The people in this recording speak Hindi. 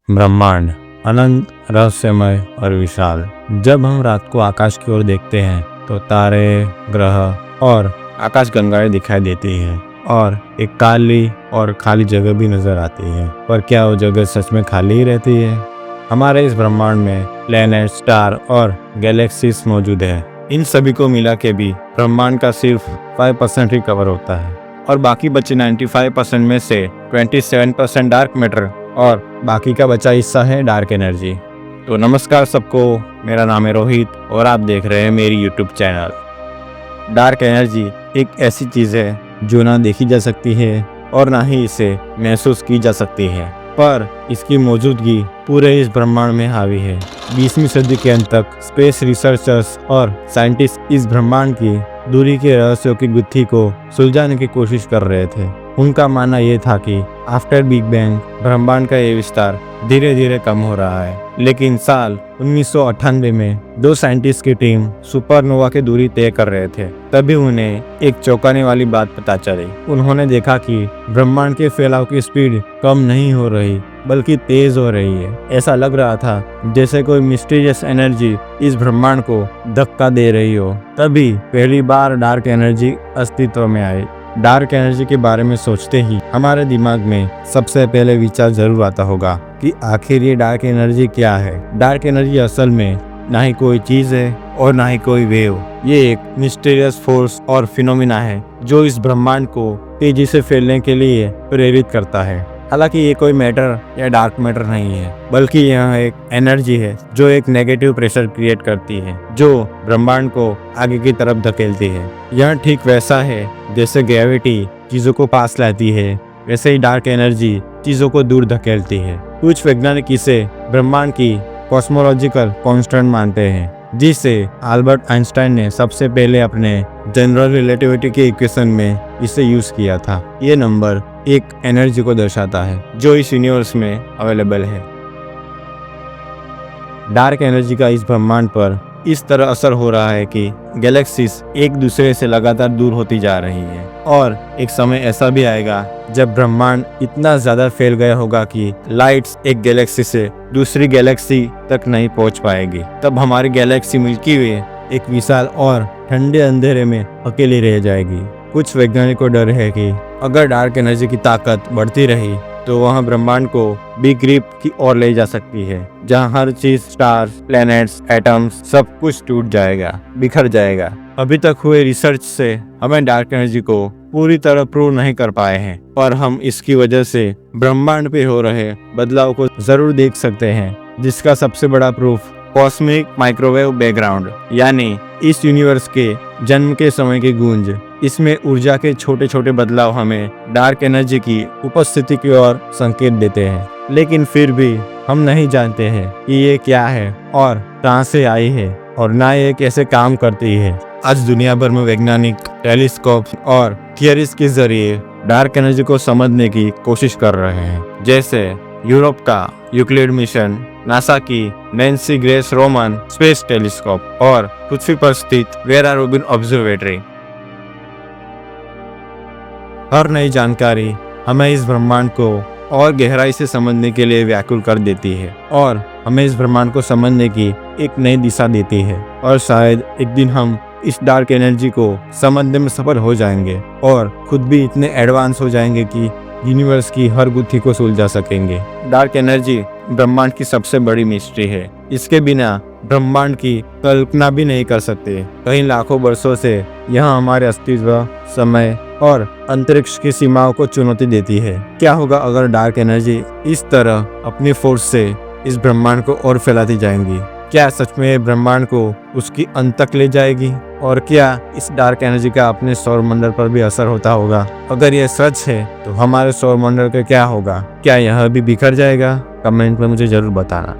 ब्रह्मांड अनंत, रहस्यमय और विशाल। जब हम रात को आकाश की ओर देखते हैं तो तारे, ग्रह और आकाशगंगाएं दिखाई देती हैं और एक काली और खाली जगह भी नजर आती है। पर क्या वो जगह सच में खाली ही रहती है? हमारे इस ब्रह्मांड में प्लैनेट, स्टार और गैलेक्सीज मौजूद है। इन सभी को मिला के भी ब्रह्मांड का सिर्फ 5% ही कवर होता है और बाकी बचे 95% में से 27% डार्क मैटर और बाकी का बचा हिस्सा है डार्क एनर्जी। तो नमस्कार सबको, मेरा नाम है रोहित और आप देख रहे हैं मेरी यूट्यूब चैनल। डार्क एनर्जी एक ऐसी चीज़ है जो ना देखी जा सकती है और ना ही इसे महसूस की जा सकती है, पर इसकी मौजूदगी पूरे इस ब्रह्मांड में हावी है। 20वीं सदी के अंत तक स्पेस रिसर्चर्स और साइंटिस्ट इस ब्रह्मांड की दूरी के रहस्यों की गुत्थी को सुलझाने की कोशिश कर रहे थे। उनका मानना यह था कि आफ्टर बिग बैंग ब्रह्मांड का ये विस्तार धीरे धीरे कम हो रहा है। लेकिन साल 1998 में दो साइंटिस्ट की टीम सुपरनोवा की दूरी तय कर रहे थे। तभी उन्हें एक चौंकाने वाली बात पता चली। उन्होंने देखा कि ब्रह्मांड के फैलाव की स्पीड कम नहीं हो रही बल्कि तेज हो रही है। ऐसा लग रहा था जैसे कोई मिस्टीरियस एनर्जी इस ब्रह्मांड को धक्का दे रही हो। तभी पहली बार डार्क एनर्जी अस्तित्व में आई। डार्क एनर्जी के बारे में सोचते ही हमारे दिमाग में सबसे पहले विचार जरूर आता होगा कि आखिर ये डार्क एनर्जी क्या है। डार्क एनर्जी असल में ना ही कोई चीज है और ना ही कोई वेव। ये एक मिस्टीरियस फोर्स और फिनोमिना है जो इस ब्रह्मांड को तेजी से फैलने के लिए प्रेरित करता है। हालांकि ये कोई मैटर या डार्क मैटर नहीं है, बल्कि यह एक एनर्जी है जो एक नेगेटिव प्रेशर क्रिएट करती है जो ब्रह्मांड को आगे की तरफ धकेलती है। यह ठीक वैसा है जैसे ग्रेविटी चीजों को पास लाती है, वैसे ही डार्क एनर्जी चीजों को दूर धकेलती है। कुछ वैज्ञानिक इसे ब्रह्मांड की कॉस्मोलॉजिकल कांस्टेंट मानते हैं, जिसे अल्बर्ट आइंस्टाइन ने सबसे पहले अपने जनरल रिलेटिविटी के इक्वेशन में इसे यूज किया था। ये नंबर एक एनर्जी को दर्शाता है जो इस यूनिवर्स में अवेलेबल है। डार्क एनर्जी का इस ब्रह्मांड पर इस तरह असर हो रहा है कि गैलेक्सीज एक दूसरे से लगातार दूर होती जा रही है और एक समय ऐसा भी आएगा जब ब्रह्मांड इतना ज्यादा फैल गया होगा कि लाइट्स एक गैलेक्सी से दूसरी गैलेक्सी तक नहीं पहुंच पाएगी। तब हमारी गैलेक्सी मिल्की वे एक विशाल और ठंडे अंधेरे में अकेली रह जाएगी। कुछ वैज्ञानिकों को डर है कि अगर डार्क एनर्जी की ताकत बढ़ती रही तो वह ब्रह्मांड को बिग रिप की ओर ले जा सकती है, जहां हर चीज, स्टार्स, प्लैनेट्स, एटम्स, सब कुछ टूट जाएगा, बिखर जाएगा। अभी तक हुए रिसर्च से हमें डार्क एनर्जी को पूरी तरह प्रूव नहीं कर पाए हैं, पर हम इसकी वजह से ब्रह्मांड पे हो रहे बदलाव को जरूर देख सकते हैं, जिसका सबसे बड़ा प्रूफ कॉस्मिक माइक्रोवेव बैकग्राउंड यानी इस यूनिवर्स के जन्म के समय की गूंज। इसमें ऊर्जा के छोटे छोटे बदलाव हमें डार्क एनर्जी की उपस्थिति की ओर संकेत देते हैं। लेकिन फिर भी हम नहीं जानते हैं कि ये क्या है और कहां से आई है और ना ये कैसे काम करती है। आज दुनिया भर में वैज्ञानिक टेलीस्कोप और थियरीज के जरिए डार्क एनर्जी को समझने की कोशिश कर रहे हैं, जैसे यूरोप का यूक्लिड मिशन, नासा की Nancy grace Roman space telescope और पृथ्वी पर स्थित वेरा रूबिन ऑब्जर्वेटरी। हर नई जानकारी हमें इस ब्रह्मांड को और गहराई से समझने के लिए व्याकुल कर देती है और हमें इस ब्रह्मांड को समझने की एक नई दिशा देती है। और शायद एक दिन हम इस डार्क एनर्जी को समझने में सफल हो जाएंगे और खुद भी इतने एडवांस हो जाएंगे कि यूनिवर्स की हर गुत्थी को सुलझा सकेंगे। डार्क एनर्जी ब्रह्मांड की सबसे बड़ी मिस्ट्री है। इसके बिना ब्रह्मांड की कल्पना भी नहीं कर सकते। कई लाखों वर्षों से यह हमारे अस्तित्व, समय और अंतरिक्ष की सीमाओं को चुनौती देती है। क्या होगा अगर डार्क एनर्जी इस तरह अपनी फोर्स से इस ब्रह्मांड को और फैलाती जाएंगी? क्या सच में ब्रह्मांड को उसकी अंत तक ले जाएगी? और क्या इस डार्क एनर्जी का अपने सौरमंडल पर भी असर होता होगा? अगर यह सच है तो हमारे सौरमंडल का क्या होगा? क्या यह भी बिखर जाएगा? कमेंट में मुझे जरूर बताना।